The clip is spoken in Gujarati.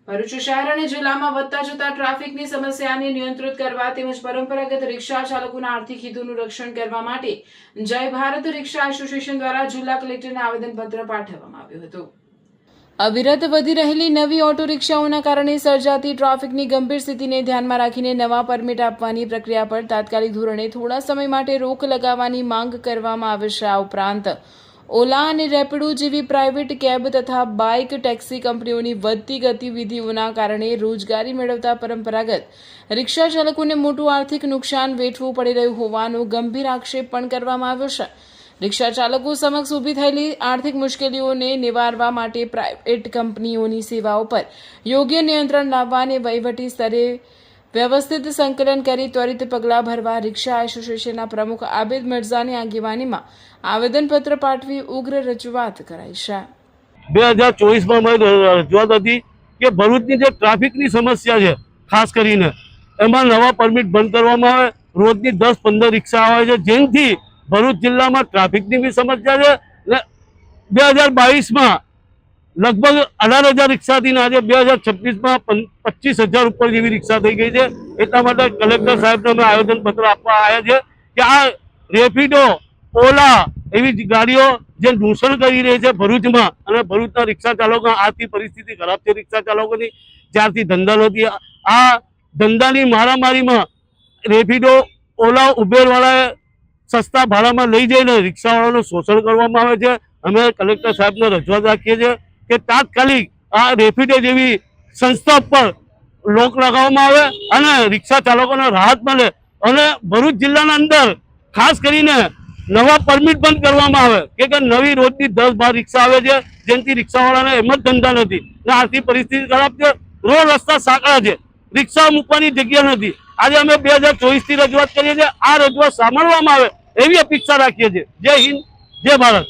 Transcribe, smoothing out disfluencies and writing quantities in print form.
ભરૂચ શહેર અને જિલ્લામાં વધતા જતા ટ્રાફિકની સમસ્યાને નિયંત્રિત કરવા તેમજ પરંપરાગત રિક્ષા ચાલકોના આર્થિક હિતોનું રક્ષણ કરવા માટે જય ભારત રિક્ષા એસોસિએશન દ્વારા જિલ્લા કલેક્ટરને આવેદનપત્ર પાઠવવામાં આવ્યું હતું। અવિરત વધી રહેલી નવી ઓટો રિક્ષાઓના કારણે સર્જાતી ટ્રાફિકની ગંભીર સ્થિતિને ધ્યાનમાં રાખીને નવા પરમિટ આપવાની પ્રક્રિયા પર તાત્કાલિક ધોરણે થોડા સમય માટે રોક લગાવવાની માંગ કરવામાં આવે છે। આ ઉપરાંત ઓલા અને રેપિડો જેવી પ્રાઇવેટ કેબ તથા બાઇક ટેક્સી કંપનીઓની વધતી ગતિવિધિઓના કારણે રોજગારી મેળવતા પરંપરાગત રિક્ષા ચાલકોને મોટું આર્થિક નુકસાન વેઠવું પડી રહ્યું હોવાનો ગંભીર આક્ષેપ પણ કરવામાં આવ્યો છે। રિક્ષા ચાલકો સમક્ષ ઊભી થયેલી આર્થિક મુશ્કેલીઓને નિવારવા માટે પ્રાઇવેટ કંપનીઓની સેવાઓ પર યોગ્ય નિયંત્રણ લાવવા અને વહીવટી સ્તરે વ્યવસ્થિત સંકલન કરી ત્વરિત પગલાં ભરવા રિક્ષા એસોસિએશનના પ્રમુખ આબિદ મિર્ઝાની આગેવાનીમાં આવેદનપત્ર પાઠવી ઉગ્ર રજૂઆત કરાઈ છે। 2024 માં રજૂઆત હતી કે ભરૂચની જે ટ્રાફિકની સમસ્યા છે, ખાસ કરીને એમાં નવા પરમિટ બંધ કરવામાં આવે। રોજની 10-15 રિક્ષા આવે છે, જેનાથી ભરૂચ જિલ્લામાં ટ્રાફિકની બી સમસ્યા છે। 2022માં લગભગ 18,000 રિક્ષાથી આજે 2026માં 25,000 ઉપર જેવી રિક્ષા થઈ ગઈ છે। એટલા માટે કલેક્ટર સાહેબને અમે આવેદનપત્ર આપવા આવ્યા છે કે આ રેપિડો, ઓલા એવી ગાડીઓ જે દૂષણ કરી રહી છે ભરૂચમાં, અને ભરૂચના રિક્ષા ચાલકો આર્થિક પરિસ્થિતિ ખરાબ છે રિક્ષા ચાલકોની, જ્યારથી ધંધા નથી, આ ધંધાની મારામારીમાં રેપિડો, ઓલા, ઉબેરવાળાએ સસ્તા ભાડામાં લઈ જઈને રિક્ષાવાળાનું શોષણ કરવામાં આવે છે। અમે કલેક્ટર સાહેબને રજૂઆત રાખીએ છીએ કે તાત્કાલિક આ રેપિડો જેવી સંસ્થા પર રોક લગાવવામાં આવે અને રિક્ષા ચાલકોને રાહત મળે, અને ભરૂચ જિલ્લાના અંદર ખાસ કરીને નવા પરમિટ બંધ કરવામાં આવે કે નવી રોજની 10-12 રિક્ષા આવે છે, જેનાથી રિક્ષાવાળાને એમ જ ધંધા નથી ને આર્થિક પરિસ્થિતિ ખરાબ છે। રોડ રસ્તા સાંકડા છે, રિક્ષા મૂકવાની જગ્યા નથી। આજે અમે 2024થી રજૂઆત કરીએ છીએ, આ રજૂઆત સાંભળવામાં આવે એવી અપેક્ષા રાખીએ છીએ। જય હિન્દ, જય ભારત।